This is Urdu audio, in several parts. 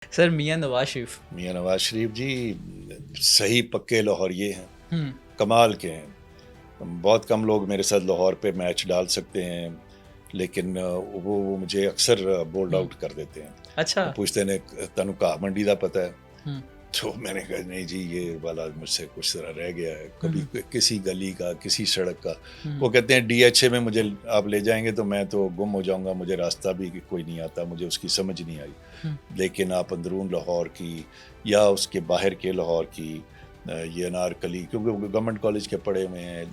سر میاں نواز شریف. میاں نواز شریف جی صحیح پکے لاہوریے ہیں، ہوں کمال کے ہیں. بہت کم لوگ میرے ساتھ لاہور پہ میچ ڈال سکتے ہیں، لیکن وہ مجھے اکثر بولڈ آؤٹ کر دیتے ہیں. اچھا. وہ پوچھتے ہیں تنو کہا منڈی دا پتہ ہے؟ ہوں تو میں نے کہا نہیں جی یہ والا مجھ سے کچھ طرح رہ گیا ہے. کبھی کسی گلی کا، کسی سڑک کا. وہ کہتے ہیں ڈی ایچ اے میں مجھے آپ لے جائیں گے تو میں تو گم ہو جاؤں گا، مجھے راستہ بھی کوئی نہیں آتا، مجھے اس کی سمجھ نہیں آئی. لیکن آپ اندرون لاہور کی یا اس کے باہر کے لاہور کی، یہ انارکلی، کیونکہ وہ گورنمنٹ کالج کے پڑھے ہوئے ہیں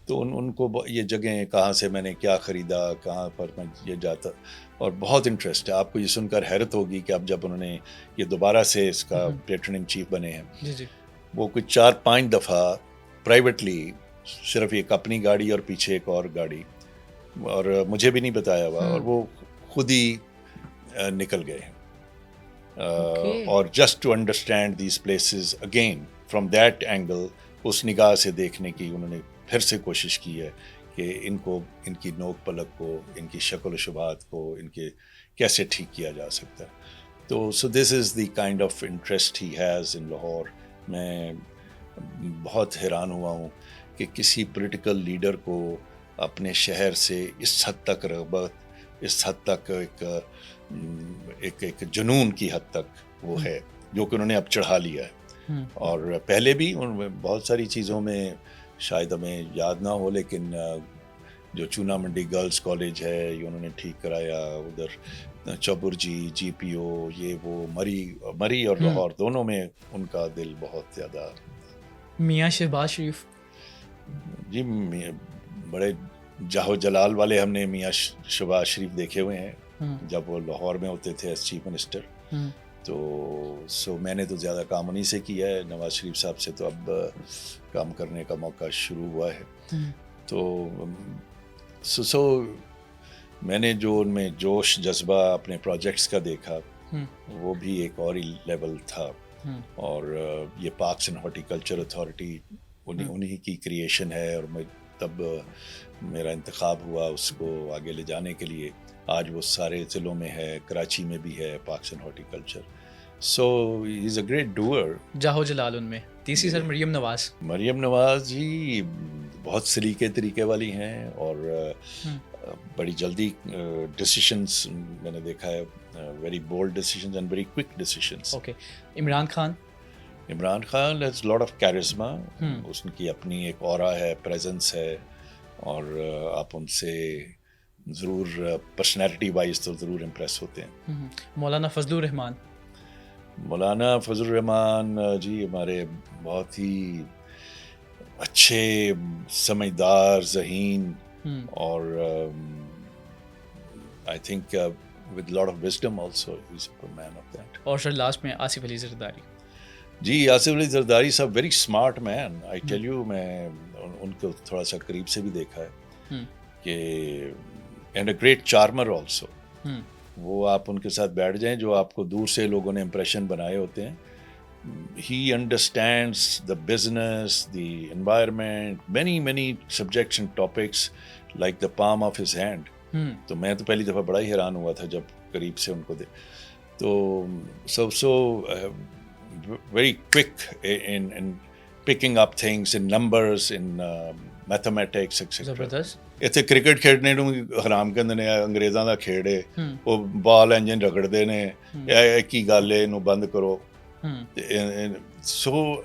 تو ان کو یہ جگہیں کہاں سے میں نے کیا خریدا، کہاں پر میں یہ جاتا، اور بہت انٹرسٹ ہے. آپ کو یہ سن کر حیرت ہوگی کہ اب جب انہوں نے یہ دوبارہ سے اس کا پیٹرن ان چیف بنے ہیں، جی جی وہ کچھ 4-5 دفعہ پرائیویٹلی صرف ایک اپنی گاڑی اور پیچھے ایک اور گاڑی، اور مجھے بھی نہیں بتایا ہوا، اور وہ خود ہی نکل گئے. اور just to understand these places again from that angle, اس نگاہ سے دیکھنے کی انہوں نے پھر سے کوشش کی ہے کہ ان کو، ان کی نوک پلک کو، ان کی شکل و شبہات کو، ان کے کیسے ٹھیک کیا جا سکتا ہے. تو so this is the kind of interest he has in Lahore. میں بہت حیران ہوا ہوں کہ کسی پولیٹیکل لیڈر کو اپنے شہر سے اس حد تک رغبت، اس حد تک ایک جنون کی حد تک وہ ہے، جو کہ انہوں نے اب چڑھا لیا ہے. اور پہلے بھی بہت ساری چیزوں میں شاید ہمیں یاد نہ ہو، لیکن جو چونا منڈی گرلز کالج ہے یہ انہوں نے ٹھیک کرایا، ادھر چبرجی، جی پی او، یہ وہ مری اور لاہور دونوں میں ان کا دل بہت زیادہ. میاں شہباز شریف. جی بڑے جاہو جلال والے ہم نے میاں شہباز شریف دیکھے ہوئے ہیں جب وہ لاہور میں ہوتے تھے ایز چیف منسٹر. تو میں نے تو زیادہ کام انہیں سے کیا ہے. نواز شریف صاحب سے تو اب کام کرنے کا موقع شروع ہوا ہے. تو میں نے جو ان میں جوش جذبہ اپنے پروجیکٹس کا دیکھا، وہ بھی ایک اور ہی لیول تھا. اور یہ پارکس اینڈ ہارٹیکلچر اتھارٹی انہی کی کریشن ہے، اور تب میرا انتخاب ہوا اس کو آگے لے جانے کے لیے. آج وہ سارے ضلعوں میں ہے، کراچی میں بھی ہے parks and horticulture. So he is a great doer. جاہو جلال ان میں. تیسری سر مریم نواز. مریم نواز جی بہت سلیقے طریقے والی ہیں، اور بڑی جلدی ڈیسیشنز میں نے دیکھا ہے، very bold decisions and very quick decisions. Okay. Imran Khan. Imran Khan has lot of charisma. اس کی اپنی ایک اورا ہے، پریزنس ہے، اور آپ ان سے ضرور پرسنالٹی وائز تو ضرور امپریس ہوتے ہیں. مولانا فضل الرحمان. مولانا فضل الرحمان جی ہمارے بہت ہی اچھے، سمجھدار، ذہین، اور I think with lot of wisdom also he is a man of that. اور سر لاسٹ میں آصف علی زرداری. جی Asif Ali Zardari sahab very smart man. I tell you, میں ان کو تھوڑا سا قریب سے بھی دیکھا ہے کہ اینڈ اے گریٹ چارمر آلسو. وہ آپ ان کے ساتھ بیٹھ جائیں، جو آپ کو دور سے لوگوں نے امپریشن بنائے ہوتے ہیں. He understands the business, the environment, many subjects and topics like the palm of his hand. تو میں تو پہلی دفعہ بڑا ہی حیران ہوا تھا جب قریب سے ان کو تو so very quick in picking up things, in numbers, in mathematics, etc. زبردست. ਇੱਥੇ ਕ੍ਰਿਕਟ ਖੇਡਣੇ ਨੂੰ ਹਰਾਮ ਕਹਿੰਦੇ ਨੇ, ਅੰਗਰੇਜ਼ਾਂ ਦਾ ਖੇਡ ਹੈ, ਉਹ ਬਾਲ ਇੰਜਨ ਰਗੜਦੇ ਨੇ, ਇਹ ਕੀ ਗੱਲ ਹੈ, ਇਹਨੂੰ ਬੰਦ ਕਰੋ. سو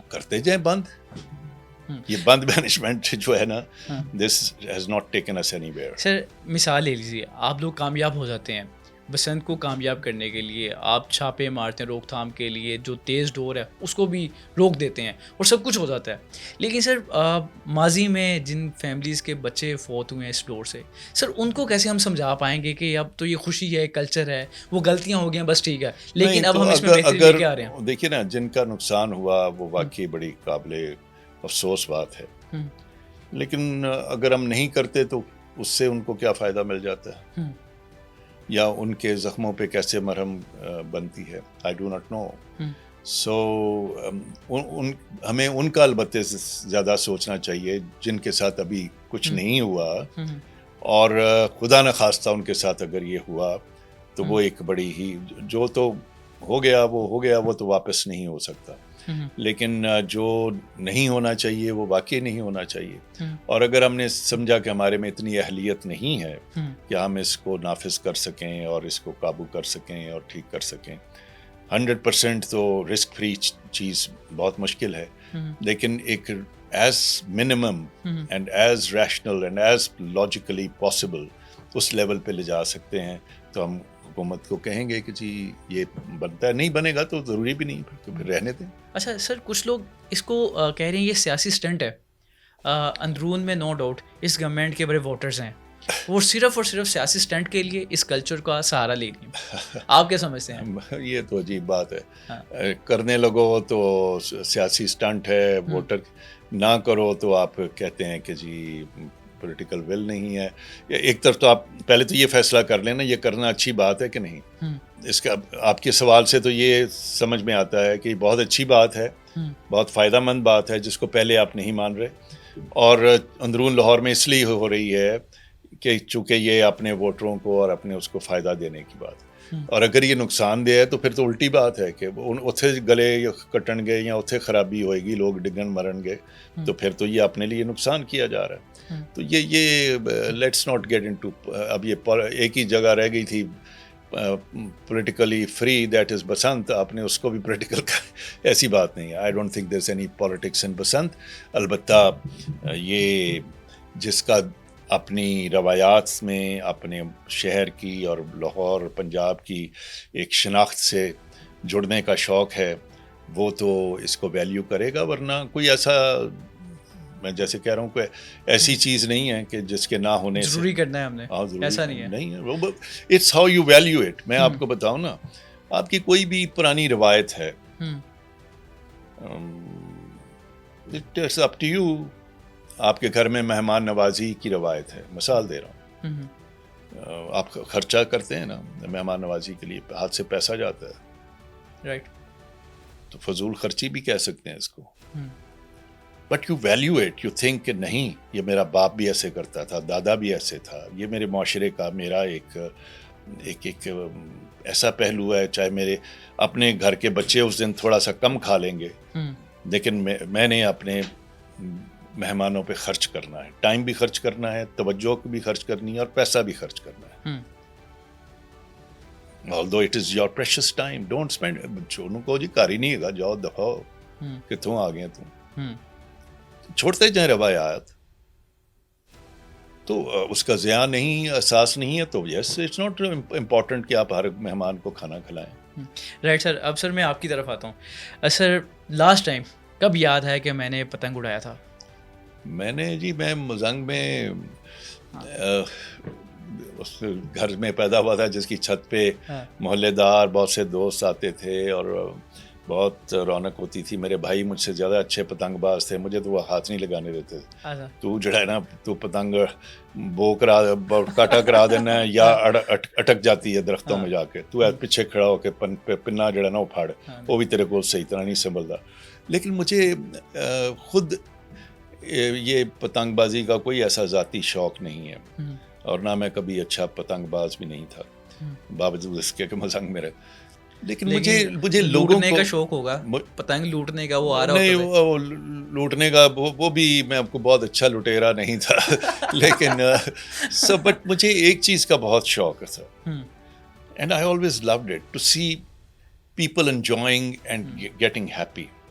کرتے جائیں بند. یہ بند مینجمنٹ جو ہے نا، this has not taken us anywhere ویئر. سر مثال لے لیجیے، آپ لوگ کامیاب ہو جاتے ہیں، بسنت کو کامیاب کرنے کے لیے آپ چھاپے مارتے ہیں، روک تھام کے لیے جو تیز ڈور ہے اس کو بھی روک دیتے ہیں، اور سب کچھ ہو جاتا ہے. لیکن سر ماضی میں جن فیملیز کے بچے فوت ہوئے ہیں اس ڈور سے، سر ان کو کیسے ہم سمجھا پائیں گے کہ اب تو یہ خوشی ہے، کلچر ہے، وہ غلطیاں ہو گئی ہیں بس ٹھیک ہے، لیکن اب ہم اس میں بہتری لے کے آ رہے ہیں. دیکھیے نا، جن کا نقصان ہوا وہ واقعی بڑی قابل افسوس بات ہے، لیکن اگر ہم نہیں کرتے تو اس سے ان کو کیا فائدہ مل جاتا ہے، یا ان کے زخموں پہ کیسے مرہم بنتی ہے، آئی ڈو ناٹ نو. سو ہمیں ان کا البتہ زیادہ سوچنا چاہیے جن کے ساتھ ابھی کچھ نہیں ہوا، اور خدا نخواستہ ان کے ساتھ اگر یہ ہوا تو وہ ایک بڑی ہی جو تو ہو گیا وہ تو واپس نہیں ہو سکتا، لیکن جو نہیں ہونا چاہیے وہ واقعی نہیں ہونا چاہیے. اور اگر ہم نے سمجھا کہ ہمارے میں اتنی اہلیت نہیں ہے کہ ہم اس کو نافذ کر سکیں اور اس کو قابو کر سکیں اور ٹھیک کر سکیں، 100% تو رسک فری چیز بہت مشکل ہے، لیکن ایک as minimum and as rational and as logically possible اس لیول پہ لے جا سکتے ہیں. تو ہم حکومت کو کہیں گے کہ جی یہ بنتا ہے، نہیں بنے گا تو ضروری بھی نہیں تو پھر رہنے دیں. اچھا سر، کچھ لوگ اس کو کہہ رہے ہیں یہ سیاسی سٹنٹ ہے. اندرون میں نو ڈاؤٹ اس گورنمنٹ کے بڑے ووٹرز ہیں، وہ صرف اور صرف سیاسی سٹنٹ کے لیے اس کلچر کا سہارا لے رہی ہیں. آپ کیا سمجھتے ہیں؟ یہ تو عجیب بات ہے، کرنے لگو تو سیاسی سٹنٹ ہے، ووٹر نہ کرو تو آپ کہتے ہیں کہ جی پولیٹیکل ول نہیں ہے. ایک طرف تو آپ پہلے تو یہ فیصلہ کر لینا یہ کرنا اچھی بات ہے کہ نہیں. اس کا آپ کے سوال سے تو یہ سمجھ میں آتا ہے کہ بہت اچھی بات ہے، بہت فائدہ مند بات ہے جس کو پہلے آپ نہیں مان رہے، اور اندرون لاہور میں اس لیے ہو رہی ہے کہ چونکہ یہ اپنے ووٹروں کو اور اپنے اس کو فائدہ دینے کی بات. اور اگر یہ نقصان دہ ہے تو پھر تو الٹی بات ہے کہ اتھے گلے کٹن گے یا اتھے خرابی ہوئے گی، لوگ ڈگن مرن گے، تو پھر تو یہ اپنے لیے نقصان کیا جا رہا ہے. تو یہ لیٹس ناٹ گیٹ انٹو. اب یہ ایک ہی جگہ رہ گئی تھی politically free, that is Basant. آپ نے اس کو بھی پولیٹیکل ایسی بات نہیں ہے. I don't think there is any politics in Basant. البتہ یہ جس کا اپنی روایات میں اپنے شہر کی اور لاہور پنجاب کی ایک شناخت سے جڑنے کا شوق ہے وہ تو اس کو ویلیو کرے گا، ورنہ کوئی ایسا، میں جیسے کہہ رہا ہوں، کوئی ایسی چیز نہیں ہے کہ جس کے نہ ہونے سے ضروری کرنا ہے ہم نے، ایسا نہیں ہے. It's how you value it. میں آپ کو بتاؤں نا، آپ کی کوئی بھی پرانی روایت ہے، اٹس اپ ٹو یو. آپ کے گھر میں مہمان نوازی کی روایت ہے، مثال دے رہا ہوں، آپ خرچہ کرتے ہیں نا مہمان نوازی کے لیے، ہاتھ سے پیسہ جاتا ہے، رائٹ، تو فضول خرچی بھی کہہ سکتے ہیں اس کو. But you value it, you think کہ نہیں یہ میرا باپ بھی ایسے کرتا تھا، دادا بھی ایسے تھا، یہ میرے معاشرے کا میرا ایک ایسا پہلو ہے. چاہے میرے اپنے گھر کے بچے اس دن تھوڑا سا کم کھا لیں گے، لیکن میں نے اپنے مہمانوں پہ خرچ کرنا ہے، ٹائم بھی خرچ کرنا ہے، توجہ بھی خرچ کرنی ہے، اور پیسہ بھی خرچ کرنا ہے. although it is your precious time, don't spend. چھوڑوں کو جی کار ہی نہیں ہے، جاؤ دفعہ کتوں آ گئے تم، چھوڑتے جائیں روایات. تو اس کا ضیاع نہیں، احساس نہیں ہے، تو یس اٹس ناٹ امپورٹنٹ کہ آپ ہر مہمان کو کھانا کھلائیں. Right sir. اب سر میں آپ کی طرف آتا ہوں. سر لاسٹ ٹائم کب یاد ہے کہ میں نے پتنگ اڑایا تھا؟ میں مزنگ میں اس گھر میں پیدا ہوا تھا جس کی چھت پہ محلے دار بہت سے دوست آتے تھے اور بہت رونق ہوتی تھی. میرے بھائی مجھ سے زیادہ اچھے پتنگ باز تھے، مجھے تو وہ ہاتھ نہیں لگانے دیتے. تو جو ہے نا، تو پتنگ کاٹا کرا دینا یا اٹک جاتی ہے درختوں میں جا کے، تو پیچھے کھڑا ہو کے پنا جڑا نا اپھاڑ، وہ بھی تیرے کو صحیح طرح نہیں سنبھلتا. لیکن مجھے خود یہ پتنگ بازی کا کوئی ایسا ذاتی شوق نہیں ہے، اور نہ میں کبھی اچھا پتنگ باز بھی نہیں تھا، باوجود اس کے کہ مزنگ میں رہے. لیکن مجھے لوگوں کا شوق ہوگا، پتنگ لوٹنے کا، وہ آ رہا نہیں، وہ لوٹنے کا وہ بھی میں آپ کو بہت اچھا لٹیرا نہیں تھا. لیکن بٹ مجھے ایک چیز کا بہت شوق تھا، and I always loved it to see people enjoying and getting happy.